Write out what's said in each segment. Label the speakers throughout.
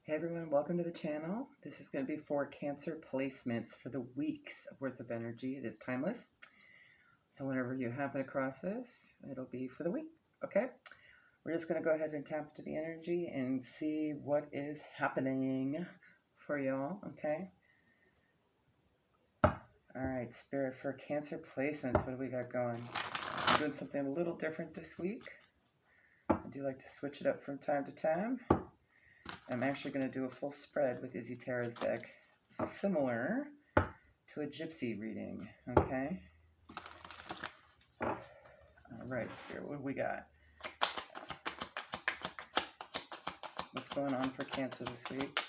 Speaker 1: Hey everyone, welcome to the channel. This is going to be for Cancer placements for the week's worth of energy. It is timeless. So whenever you happen across this, it'll be for the week. Okay? We're just going to go ahead and tap into the energy and see what is happening for y'all. Okay? Alright, Spirit, for Cancer placements, what do we got going? I'm doing something a little different this week. I do like to switch it up from time to time. I'm actually going to do a full spread with Izzy Tara's deck, similar to a gypsy reading, okay? All right, Spirit, what do we got? What's going on for Cancer this week?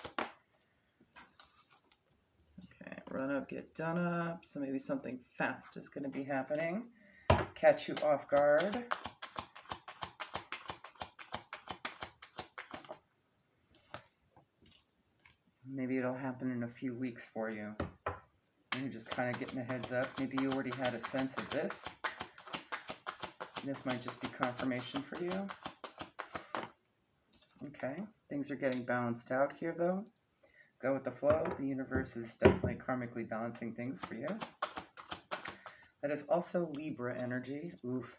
Speaker 1: Okay, run up, get done up. So maybe something fast is going to be happening. Catch you off guard. Maybe it'll happen in a few weeks for you. You're just kind of getting a heads up. Maybe you already had a sense of this. This might just be confirmation for you. Okay, things are getting balanced out here though. Go with the flow. The universe is definitely karmically balancing things for you. That is also Libra energy. Oof.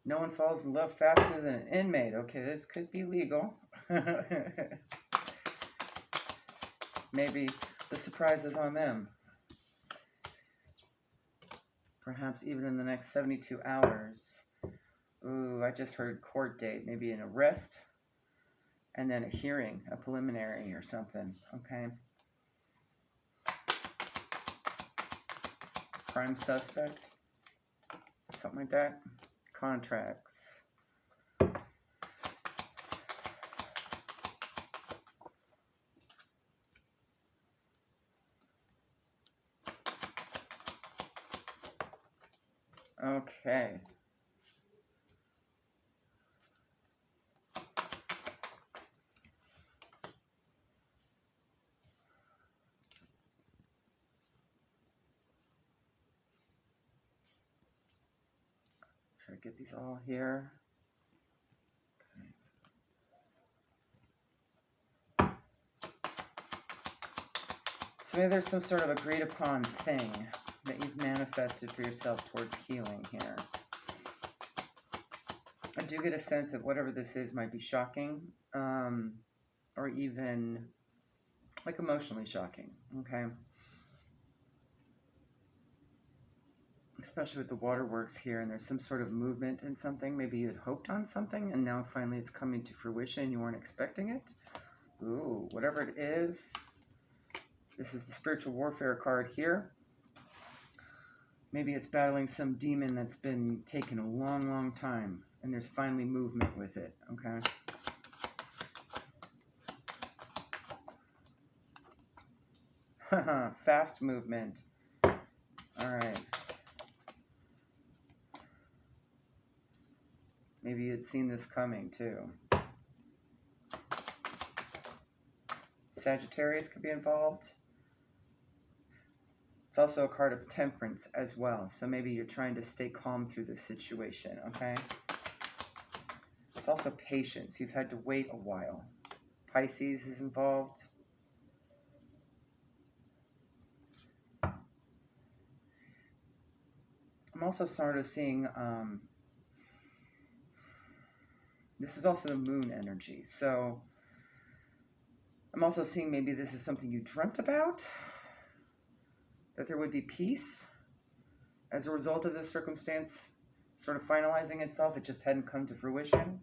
Speaker 1: No one falls in love faster than an inmate. Okay, this could be legal. Maybe the surprise is on them. Perhaps even in the next 72 hours. Ooh, I just heard court date. Maybe an arrest and then a hearing, a preliminary or something. Okay. Prime suspect. Something like that. Contracts. Okay. Try to get these all here. Okay. So maybe there's some sort of agreed upon thing that you've manifested for yourself towards healing here. I do get a sense that whatever this is might be shocking, or even like emotionally shocking, okay? Especially with the waterworks here, and there's some sort of movement in something. Maybe you had hoped on something, and now finally it's coming to fruition. You weren't expecting it. Ooh, whatever it is. This is the spiritual warfare card here. Maybe it's battling some demon that's been taking a long, long time, and there's finally movement with it, okay? Haha, fast movement. All right. Maybe you'd seen this coming too. Sagittarius could be involved. It's also a card of temperance as well. So maybe you're trying to stay calm through this situation, okay? It's also patience. You've had to wait a while. Pisces is involved. I'm also sort of seeing, this is also the moon energy. So I'm also seeing maybe this is something you dreamt about, that there would be peace as a result of this circumstance sort of finalizing itself. It just hadn't come to fruition.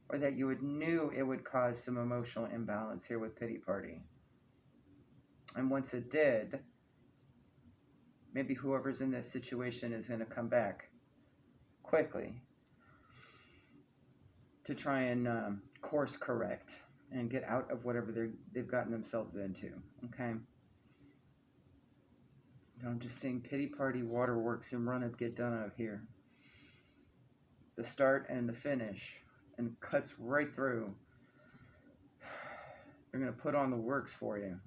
Speaker 1: Or that you knew it would cause some emotional imbalance here with Pity Party. And once it did, maybe whoever's in this situation is going to come back quickly to try and course correct and get out of whatever they've gotten themselves into, okay? I'm just seeing Pity Party, Waterworks, and Run Up, Get Done Up here. The start and the finish, and cuts right through. They're going to put on the works for you.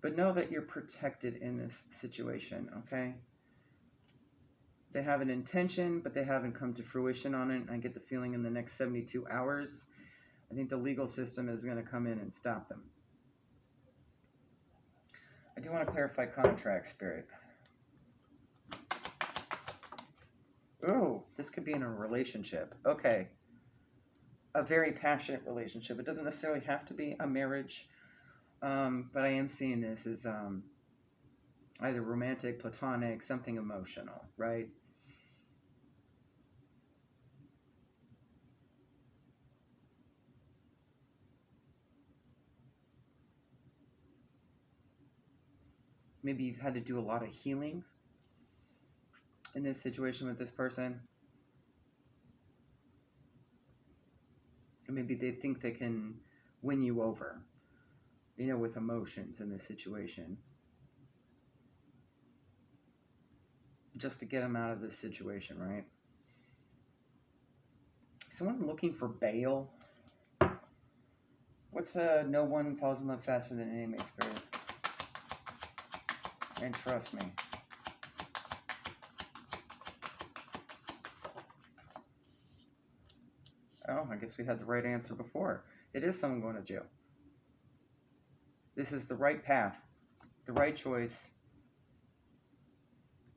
Speaker 1: But know that you're protected in this situation, okay? They have an intention, but they haven't come to fruition on it. I get the feeling in the next 72 hours, I think the legal system is going to come in and stop them. I do want to clarify contract, Spirit. Ooh, this could be in a relationship. Okay. A very passionate relationship. It doesn't necessarily have to be a marriage, but I am seeing this as either romantic, platonic, something emotional, right? Maybe you've had to do a lot of healing in this situation with this person. And maybe they think they can win you over, with emotions in this situation. Just to get them out of this situation, right? Someone looking for bail. What's no one falls in love faster than an inmate, Spirit? And trust me. Oh, I guess we had the right answer before. It is someone going to jail. This is the right path, the right choice,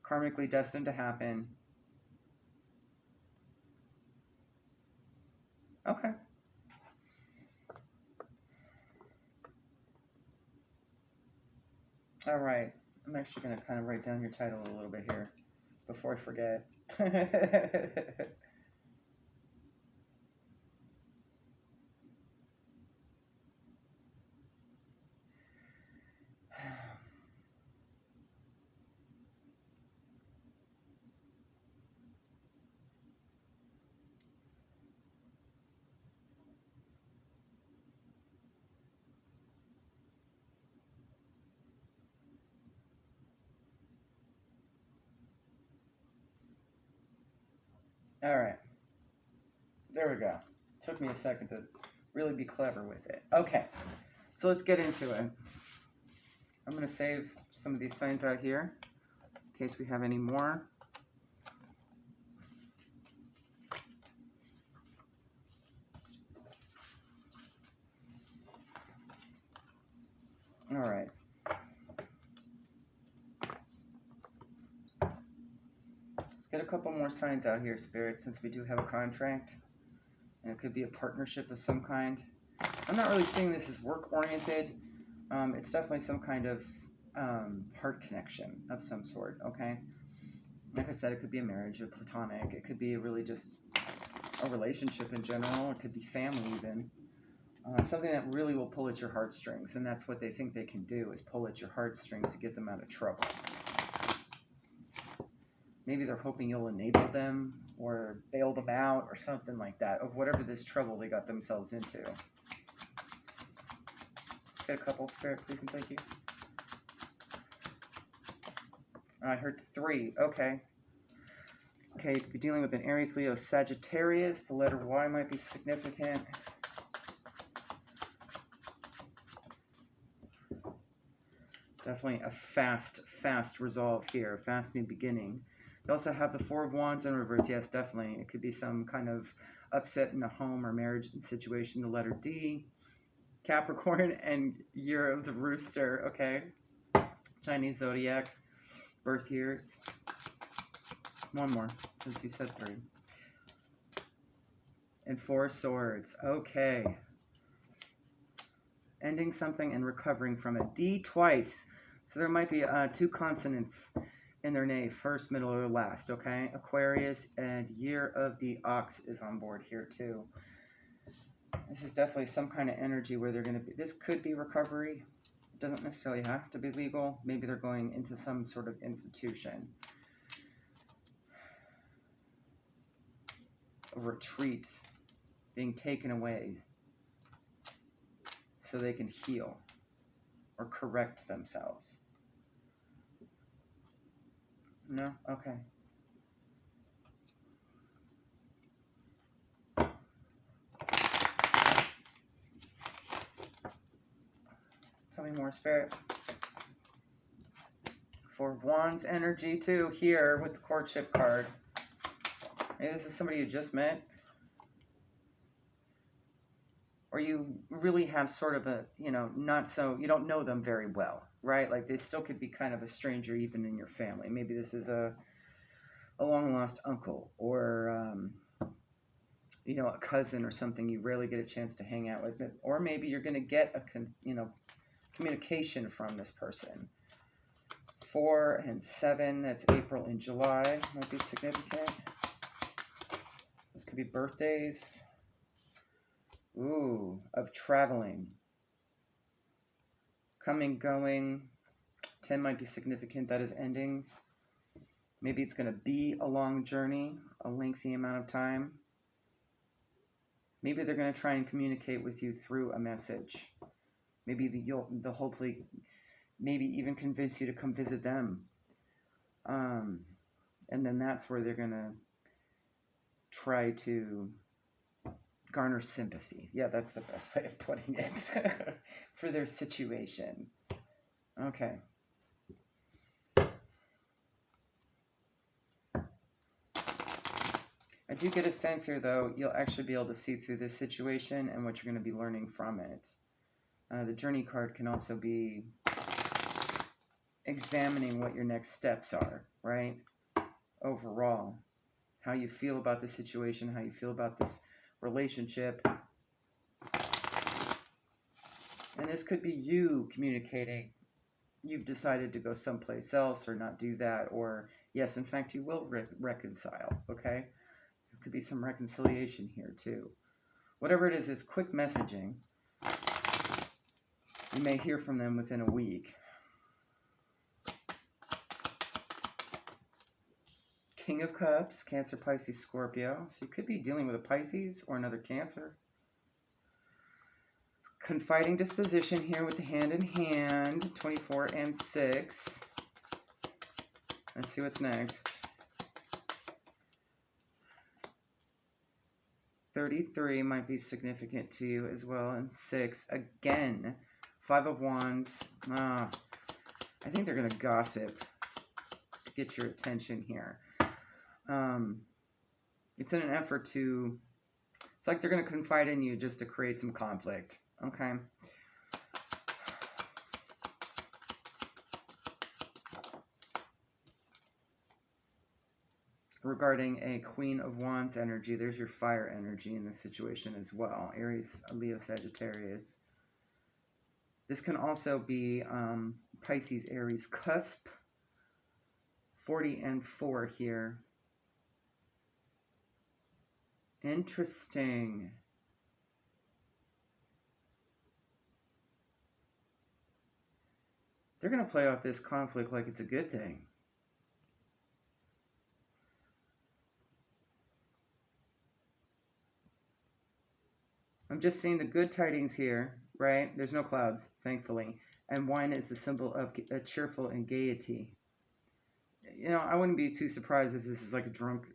Speaker 1: karmically destined to happen. Okay. All right. I'm actually going to kind of write down your title a little bit here before I forget. All right. There we go. Took me a second to really be clever with it. Okay. So let's get into it. I'm going to save some of these signs out here in case we have any more. All right. Let's get a couple more signs out here, Spirit, since we do have a contract. And it could be a partnership of some kind. I'm not really seeing this as work-oriented. It's definitely some kind of heart connection of some sort, okay? Like I said, it could be a marriage, a platonic. It could be really just a relationship in general. It could be family even. Something that really will pull at your heartstrings, and that's what they think they can do, is pull at your heartstrings to get them out of trouble. Maybe they're hoping you'll enable them or bail them out or something like that of whatever this trouble they got themselves into. Let's get a couple, Spirit, please and thank you. I heard 3. Okay. Okay, you could be dealing with an Aries, Leo, Sagittarius. The letter Y might be significant. Definitely a fast resolve here. Fast new beginning. You also have the 4 of Wands in reverse. Yes, definitely. It could be some kind of upset in a home or marriage situation. The letter D. Capricorn and year of the rooster. Okay. Chinese zodiac. Birth years. One more, since you said 3. And 4 swords. Okay. Ending something and recovering from it. D twice. So there might be 2 consonants in their name, first, middle, or last, okay? Aquarius and year of the ox is on board here too. This is definitely some kind of energy where they're going to be, this could be recovery. It doesn't necessarily have to be legal. Maybe they're going into some sort of institution. A retreat, being taken away so they can heal or correct themselves. No? Okay. Tell me more, Spirit. Four of Wands energy too here with the courtship card. Maybe this is somebody you just met. Or you really have sort of a, you know, you don't know them very well, right? Like they still could be kind of a stranger even in your family. Maybe this is a long lost uncle or, you know, a cousin or something you rarely get a chance to hang out with. Or maybe you're going to get communication from this person. 4 and 7, that's April and July, might be significant. This could be birthdays. Ooh, of traveling. Coming, going. 10 might be significant. That is endings. Maybe it's going to be a long journey, a lengthy amount of time. Maybe they're going to try and communicate with you through a message. Maybe they'll hopefully, maybe even convince you to come visit them. And then that's where they're going to try to garner sympathy. Yeah, that's the best way of putting it for their situation. Okay. I do get a sense here, though, you'll actually be able to see through this situation and what you're going to be learning from it. The Journey card can also be examining what your next steps are, right? Overall, how you feel about the situation, how you feel about this relationship. And this could be you communicating. You've decided to go someplace else or not do that, or yes, in fact, you will reconcile, okay? There could be some reconciliation here too. Whatever it is quick messaging. You may hear from them within a week. King of Cups, Cancer, Pisces, Scorpio. So you could be dealing with a Pisces or another Cancer. Confiding disposition here with the hand in hand. 24 and 6. Let's see what's next. 33 might be significant to you as well. And 6. Again, 5 of Wands. I think they're going to gossip to get your attention here. It's in an effort to, it's like they're going to confide in you just to create some conflict. Okay. Regarding a Queen of Wands energy, there's your fire energy in this situation as well. Aries, Leo, Sagittarius. This can also be Pisces, Aries cusp. 40 and 4 here. Interesting. They're going to play off this conflict like it's a good thing. I'm just seeing the good tidings here, right? There's no clouds, thankfully. And wine is the symbol of cheerful and gaiety. You know, I wouldn't be too surprised if this is like a drunk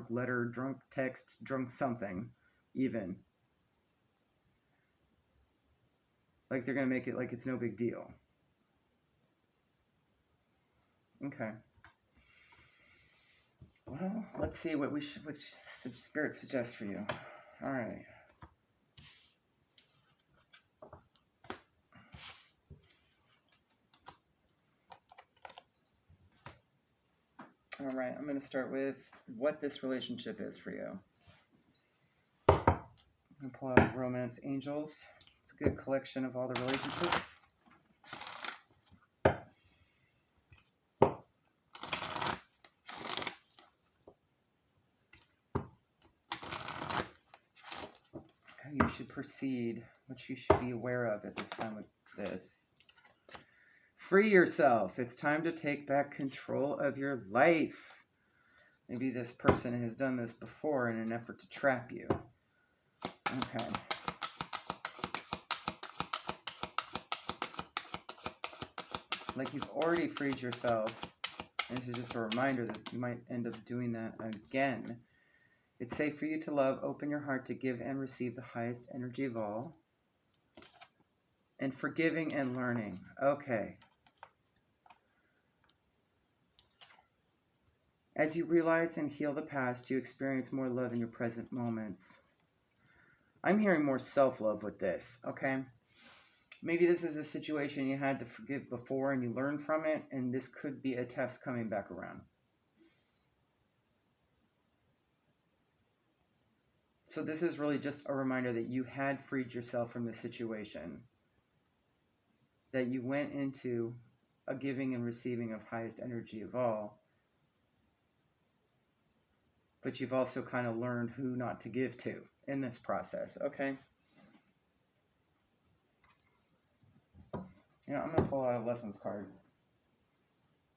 Speaker 1: letter, drunk text, drunk something, even. Like they're going to make it like it's no big deal. Okay. Well, let's see what Spirit suggests for you. All right. All right, I'm going to start with what this relationship is for you. I'm going to pull out Romance Angels. It's a good collection of all the relationships. How you should proceed, what you should be aware of at this time with this. Free yourself. It's time to take back control of your life. Maybe this person has done this before in an effort to trap you. Okay. Like you've already freed yourself. And this is just a reminder that you might end up doing that again. It's safe for you to love. Open your heart to give and receive the highest energy of all. And forgiving and learning. Okay. As you realize and heal the past, you experience more love in your present moments. I'm hearing more self-love with this, okay? Maybe this is a situation you had to forgive before and you learned from it, and this could be a test coming back around. So this is really just a reminder that you had freed yourself from the situation, that you went into a giving and receiving of highest energy of all, but you've also kind of learned who not to give to in this process, okay? You know, I'm going to pull out a lessons card.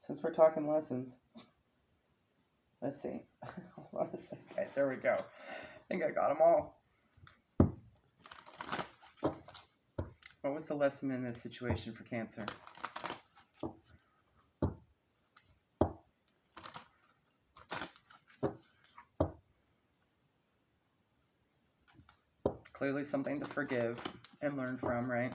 Speaker 1: Since we're talking lessons, let's see. Hold on a second. Okay, there we go. I think I got them all. What was the lesson in this situation for Cancer? Clearly something to forgive and learn from, right?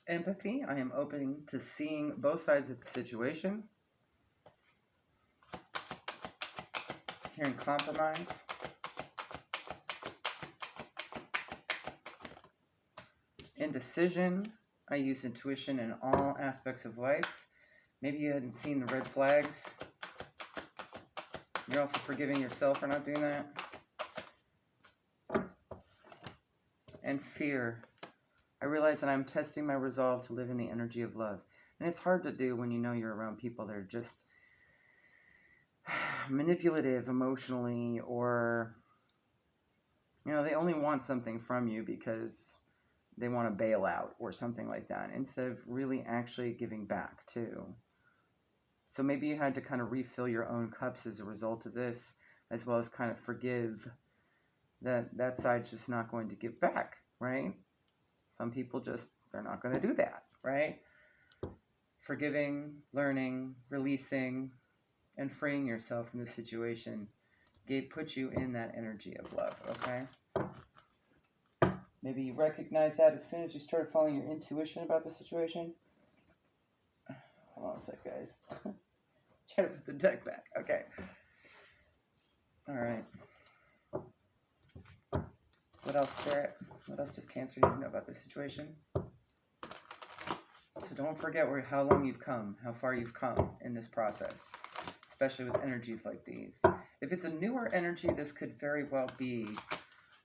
Speaker 1: Empathy. I am open to seeing both sides of the situation. Hearing compromise. Indecision. I use intuition in all aspects of life. Maybe you hadn't seen the red flags. You're also forgiving yourself for not doing that. And fear. I realize that I'm testing my resolve to live in the energy of love. And it's hard to do when you know you're around people that are just manipulative emotionally, or, you know, they only want something from you because they want to bail out or something like that, instead of really actually giving back too. So maybe you had to kind of refill your own cups as a result of this, as well as kind of forgive that side's just not going to give back, right? Some people just, they're not going to do that, right? Forgiving, learning, releasing, and freeing yourself from the situation puts you in that energy of love, okay? Maybe you recognize that as soon as you start following your intuition about the situation. Hold on a sec, guys. Try to put the deck back. Okay. All right. What else, Spirit? What else does Cancer need to know about this situation? So don't forget how long you've come, how far you've come in this process, especially with energies like these. If it's a newer energy, this could very well be,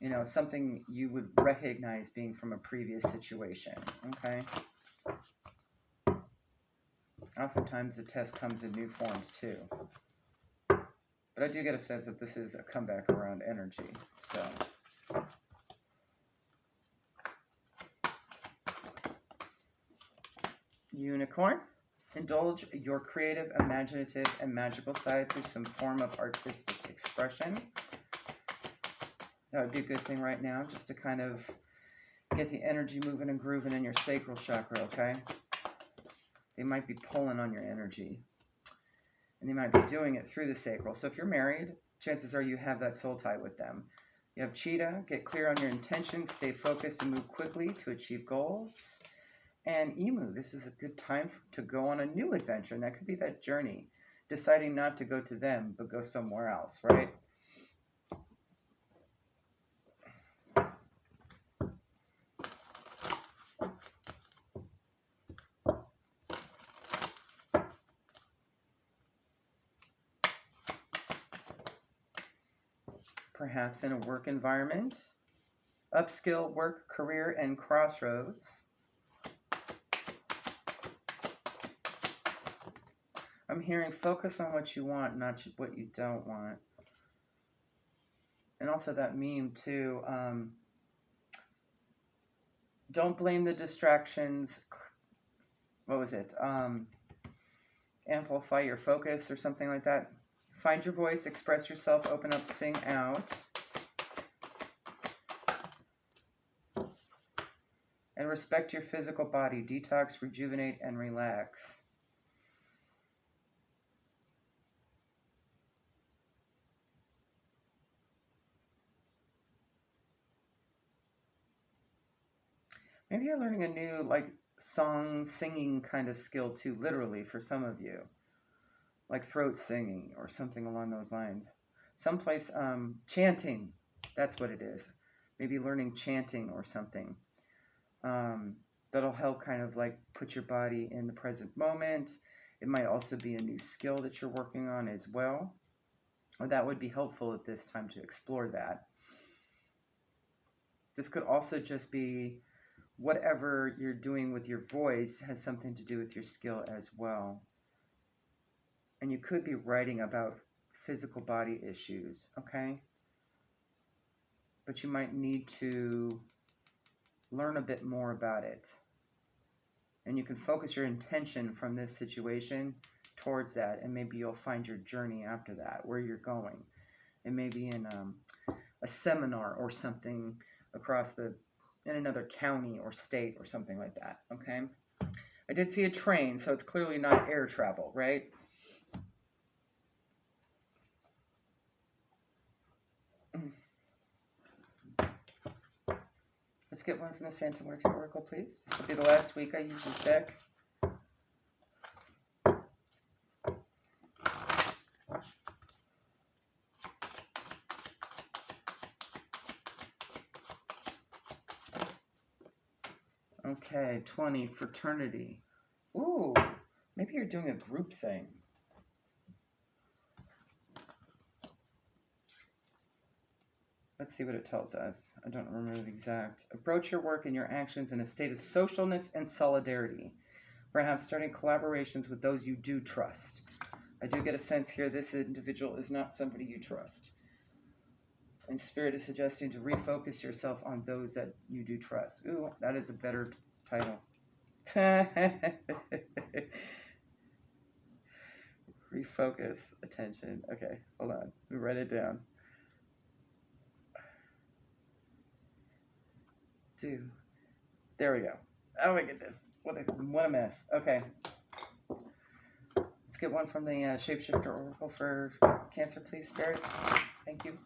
Speaker 1: you know, something you would recognize being from a previous situation, okay? Oftentimes the test comes in new forms too. But I do get a sense that this is a comeback around energy, so. Unicorn. Indulge your creative, imaginative, and magical side through some form of artistic expression. That would be a good thing right now, just to kind of get the energy moving and grooving in your sacral chakra, okay? They might be pulling on your energy. And they might be doing it through the sacral. So if you're married, chances are you have that soul tie with them. You have Cheetah. Get clear on your intentions, stay focused, and move quickly to achieve goals. And Emu, this is a good time to go on a new adventure, and that could be that journey, deciding not to go to them, but go somewhere else, right? Perhaps in a work environment, upskill, work, career, and crossroads. I'm hearing focus on what you want, not what you don't want. And also that meme too, don't blame the distractions. What was it? Amplify your focus or something like that. Find your voice, express yourself, open up, sing out. And respect your physical body. Detox, rejuvenate, and relax. Maybe you're learning a new, like, song singing kind of skill too, literally, for some of you. Like throat singing or something along those lines. Someplace, chanting, that's what it is. Maybe learning chanting or something. That'll help kind of like put your body in the present moment. It might also be a new skill that you're working on as well. Or that would be helpful at this time to explore that. This could also just be whatever you're doing with your voice has something to do with your skill as well. And you could be writing about physical body issues, okay? But you might need to learn a bit more about it. And you can focus your intention from this situation towards that, and maybe you'll find your journey after that, where you're going. It may be in a seminar or something in another county or state or something like that, okay? I did see a train, so it's clearly not air travel, right? Let's get one from the Santa Muerte Oracle, please. This will be the last week I use this deck. Okay, 20, fraternity. Ooh, maybe you're doing a group thing. Let's see what it tells us. I don't remember the exact. Approach your work and your actions in a state of socialness and solidarity. Perhaps starting collaborations with those you do trust. I do get a sense here this individual is not somebody you trust. And Spirit is suggesting to refocus yourself on those that you do trust. Ooh, that is a better title. Refocus, attention. Okay, hold on. Let me write it down. There we go. Oh my goodness. What a mess. Okay. Let's get one from the Shapeshifter Oracle for Cancer, please, Spirit. Thank you.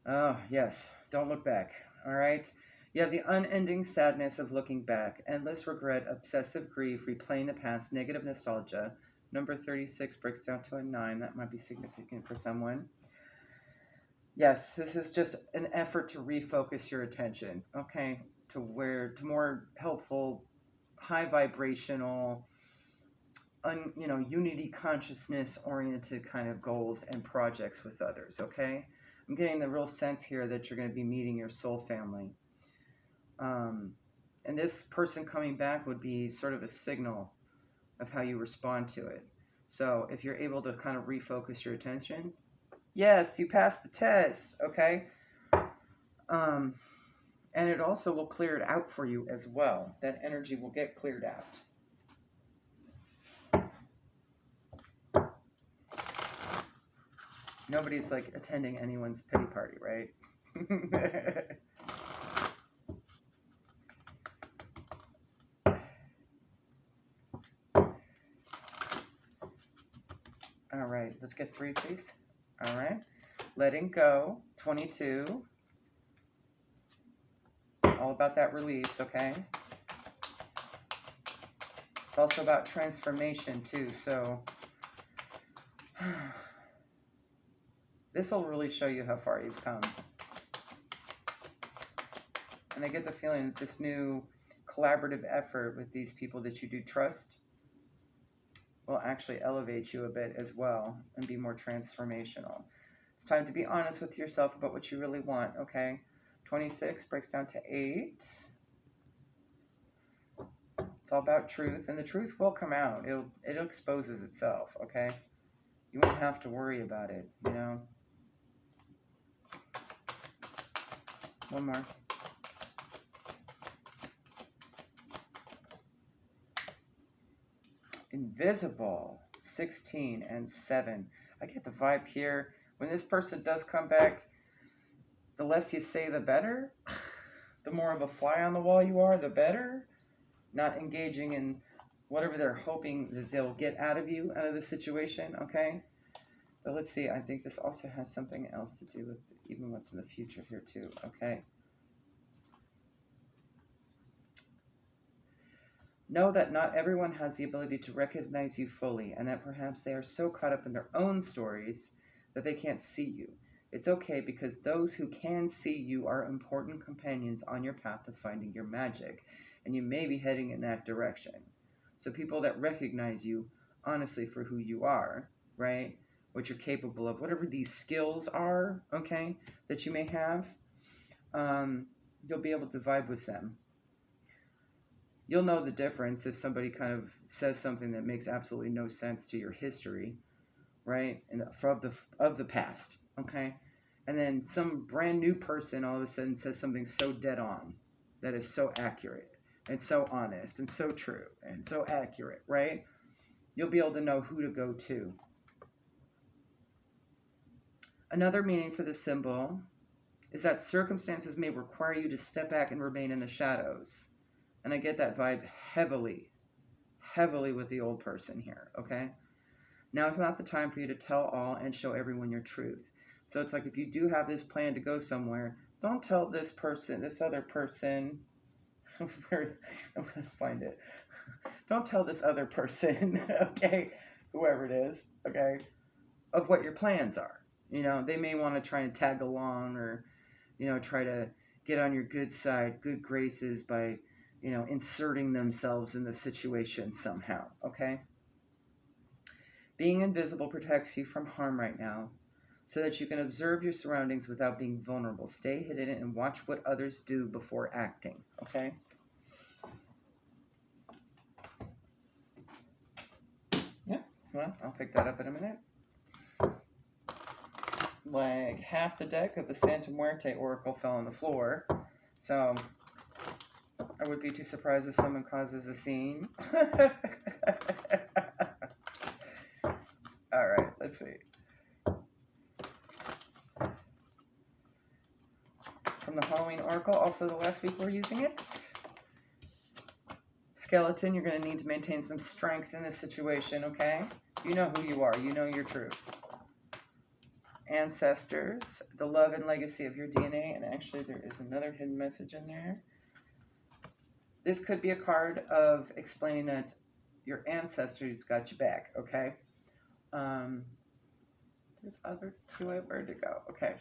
Speaker 1: Oh, yes. Don't look back. All right. You have the unending sadness of looking back, endless regret, obsessive grief, replaying the past, negative nostalgia. Number 36 breaks down to a 9. That might be significant for someone. Yes, this is just an effort to refocus your attention, okay, to more helpful, high vibrational, unity consciousness oriented kind of goals and projects with others, okay? I'm getting the real sense here that you're going to be meeting your soul family. And this person coming back would be sort of a signal of how you respond to it. So if you're able to kind of refocus your attention, yes, you passed the test, okay? And it also will clear it out for you as well. That energy will get cleared out. Nobody's like attending anyone's pity party, right? All right, let's get 3, please. All right, letting go, 22. All about that release, okay? It's also about transformation too, so this will really show you how far you've come. And I get the feeling that this new collaborative effort with these people that you do trust will actually elevate you a bit as well and be more transformational. It's time to be honest with yourself about what you really want, okay? 26 breaks down to 8. It's all about truth, and the truth will come out. It exposes itself, okay? You won't have to worry about it, you know? One more. Invisible, 16 and 7. I get the vibe here. When this person does come back, the less you say, the better. The more of a fly on the wall you are, the better. Not engaging in whatever they're hoping that they'll get out of you, out of the situation, okay? But let's see, I think this also has something else to do with even what's in the future here too, okay? Know that not everyone has the ability to recognize you fully, and that perhaps they are so caught up in their own stories that they can't see you. It's okay because those who can see you are important companions on your path of finding your magic, and you may be heading in that direction. So, people that recognize you honestly for who you are, right? What you're capable of, whatever these skills are, okay, that you may have, you'll be able to vibe with them. You'll know the difference if somebody kind of says something that makes absolutely no sense to your history, right? And of the past, okay? And then some brand new person all of a sudden says something so dead on, that is so accurate and so honest and so true and so accurate, right? You'll be able to know who to go to. Another meaning for the symbol is that circumstances may require you to step back and remain in the shadows. And I get that vibe heavily with the old person here, okay? Now is not the time for you to tell all and show everyone your truth. So it's like if you do have this plan to go somewhere, don't tell this other person, I'm going to find it. Don't tell this other person, okay, whoever it is, okay, of what your plans are. You know, they may want to try and tag along or, you know, try to get on your good side, good graces by, you know, inserting themselves in the situation somehow, okay? Being invisible protects you from harm right now so that you can observe your surroundings without being vulnerable. Stay hidden and watch what others do before acting, okay? Yeah, well, I'll pick that up in a minute. Like half the deck of the Santa Muerte Oracle fell on the floor, so I would be too surprised if someone causes a scene. All right, let's see. From the Halloween Oracle, also the last week we're using it. Skeleton, you're going to need to maintain some strength in this situation, okay? You know who you are. You know your truth. Ancestors, the love and legacy of your DNA, and actually there is another hidden message in there. This could be a card of explaining that your ancestors got you back, okay? There's other two. Where to go? Okay.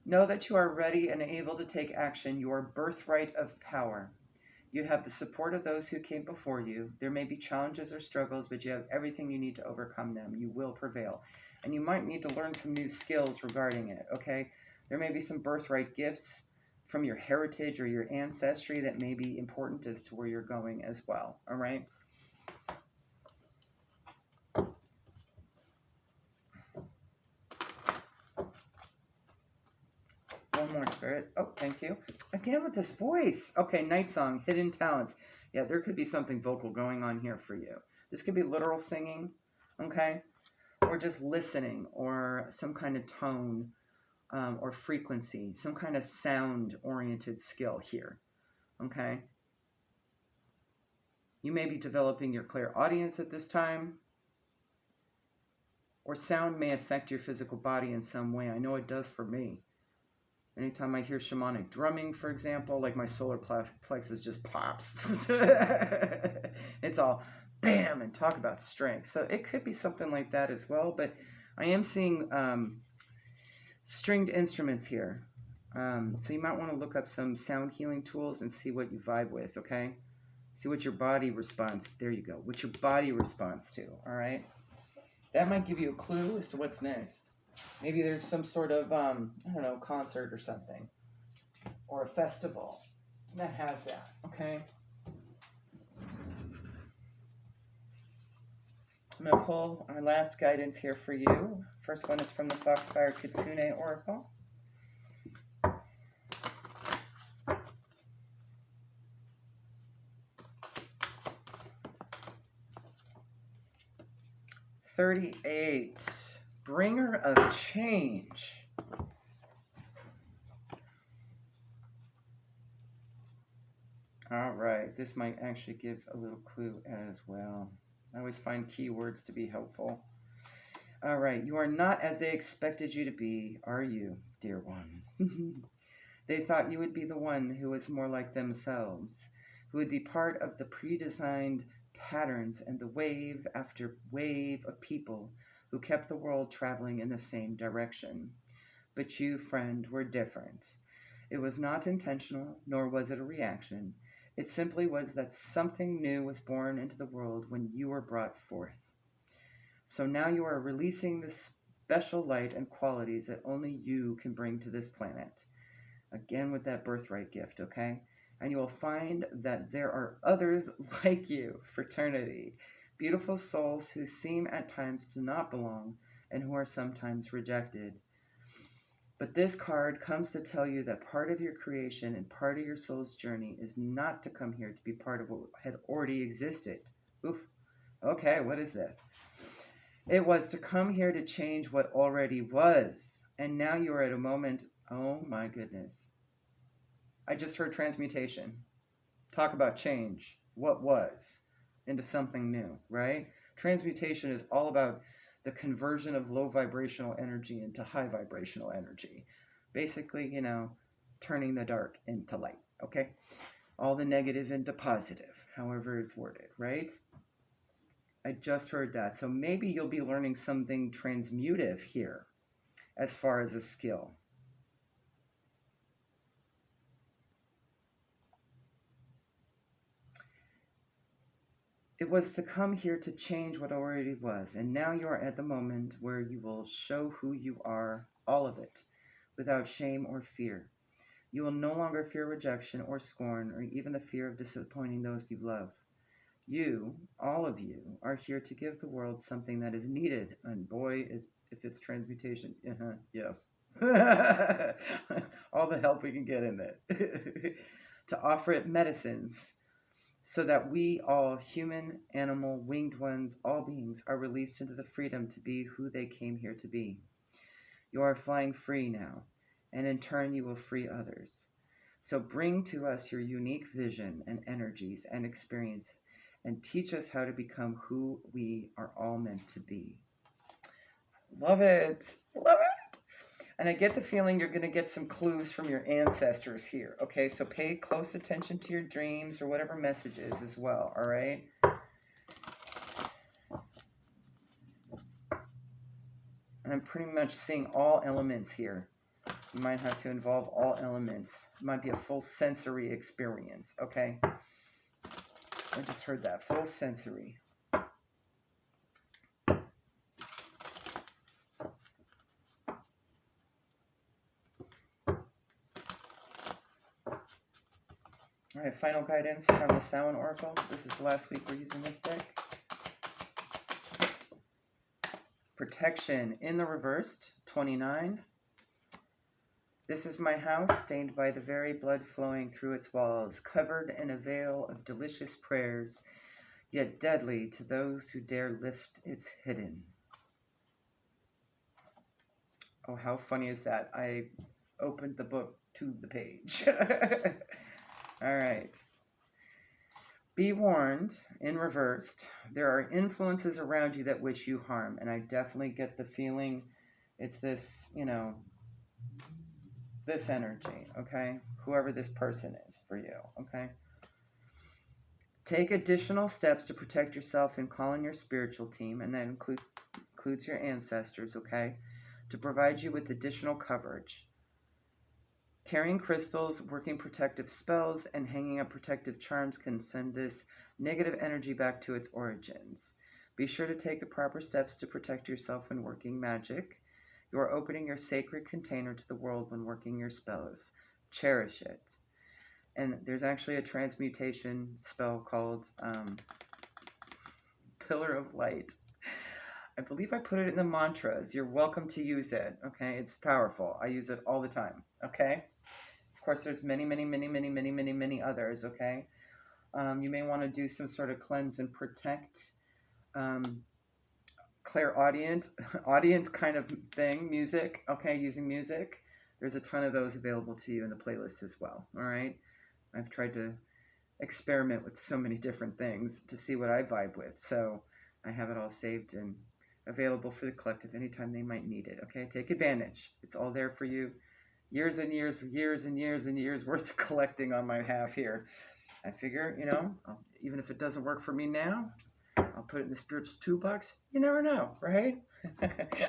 Speaker 1: Know that you are ready and able to take action, your birthright of power. You have the support of those who came before you. There may be challenges or struggles, but you have everything you need to overcome them. You will prevail. And you might need to learn some new skills regarding it, okay? There may be some birthright gifts from your heritage or your ancestry that may be important as to where you're going as well, all right? One more, Spirit. Oh, thank you. Again with this voice. Okay, Night Song, Hidden Talents. Yeah, there could be something vocal going on here for you. This could be literal singing, okay? Or just listening, or some kind of tone or frequency, some kind of sound-oriented skill here, okay? You may be developing your clairaudience at this time, or sound may affect your physical body in some way. I know it does for me. Anytime I hear shamanic drumming, for example, like my solar plexus just pops. It's all bam, and talk about strength. So it could be something like that as well, but I am seeing stringed instruments here. So you might want to look up some sound healing tools and see what you vibe with, okay? See what your body responds. There you go. What your body responds to, all right? That might give you a clue as to what's next. Maybe there's some sort of, I don't know, concert or something. Or a festival that has that, okay? I'm going to pull our last guidance here for you. First one is from the Foxfire Kitsune Oracle. $38, bringer of change. All right. This might actually give a little clue as well. I always find keywords to be helpful. All right. You are not as they expected you to be, are you, dear one? They thought you would be the one who was more like themselves, who would be part of the pre-designed patterns and the wave after wave of people who kept the world traveling in the same direction. But you, friend, were different. It was not intentional, nor was it a reaction. It simply was that something new was born into the world when you were brought forth. So now you are releasing the special light and qualities that only you can bring to this planet. Again, with that birthright gift, okay? And you will find that there are others like you, fraternity, beautiful souls who seem at times to not belong and who are sometimes rejected. But this card comes to tell you that part of your creation and part of your soul's journey is not to come here to be part of what had already existed. Oof. Okay, what is this? It was to come here to change what already was. And now you are at a moment, oh my goodness. I just heard transmutation. Talk about change. What was into something new, right? Transmutation is all about the conversion of low vibrational energy into high vibrational energy. Basically, turning the dark into light, okay? All the negative into positive, however it's worded, right? I just heard that. So maybe you'll be learning something transmutive here as far as a skill. It was to come here to change what already was, and now you are at the moment where you will show who you are, all of it, without shame or fear. You will no longer fear rejection or scorn or even the fear of disappointing those you love. You, all of you, are here to give the world something that is needed, and boy, if it's transmutation, yes. All the help we can get in it. To offer it medicines, so that we all, human, animal, winged ones, all beings, are released into the freedom to be who they came here to be. You are flying free now, and in turn you will free others. So bring to us your unique vision and energies and experience, and teach us how to become who we are all meant to be. Love it. Love it. And I get the feeling you're going to get some clues from your ancestors here. Okay, so pay close attention to your dreams or whatever messages as well, all right? And I'm pretty much seeing all elements here. You might have to involve all elements. It might be a full sensory experience, okay? I just heard that, full sensory. All right, final guidance from the Samhain Oracle. This is the last week we're using this deck. Protection in the reversed, 29. This is my house, stained by the very blood flowing through its walls, covered in a veil of delicious prayers, yet deadly to those who dare lift its hidden. Oh, how funny is that? I opened the book to the page. All right. Be warned, in reversed, there are influences around you that wish you harm. And I definitely get the feeling it's this, this energy, okay? Whoever this person is for you, okay? Take additional steps to protect yourself and call in your spiritual team, and that includes your ancestors, okay? To provide you with additional coverage. Carrying crystals, working protective spells, and hanging up protective charms can send this negative energy back to its origins. Be sure to take the proper steps to protect yourself when working magic. You are opening your sacred container to the world when working your spells. Cherish it. And there's actually a transmutation spell called Pillar of Light. I believe I put it in the mantras. You're welcome to use it, okay? It's powerful. I use it all the time, okay? Of course, there's many others, okay? You may want to do some sort of cleanse and protect, clairaudient, audient kind of thing, music, okay, using music. There's a ton of those available to you in the playlist as well, all right? I've tried to experiment with so many different things to see what I vibe with. So I have it all saved and available for the collective anytime they might need it. Okay, take advantage. It's all there for you. Years and years, years and years and years worth of collecting on my behalf here. I figure, even if it doesn't work for me now, I'll put it in the spiritual toolbox. You never know, right?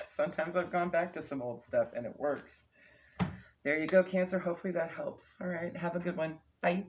Speaker 1: Sometimes I've gone back to some old stuff and it works. There you go, Cancer. Hopefully that helps. All right. Have a good one. Bye.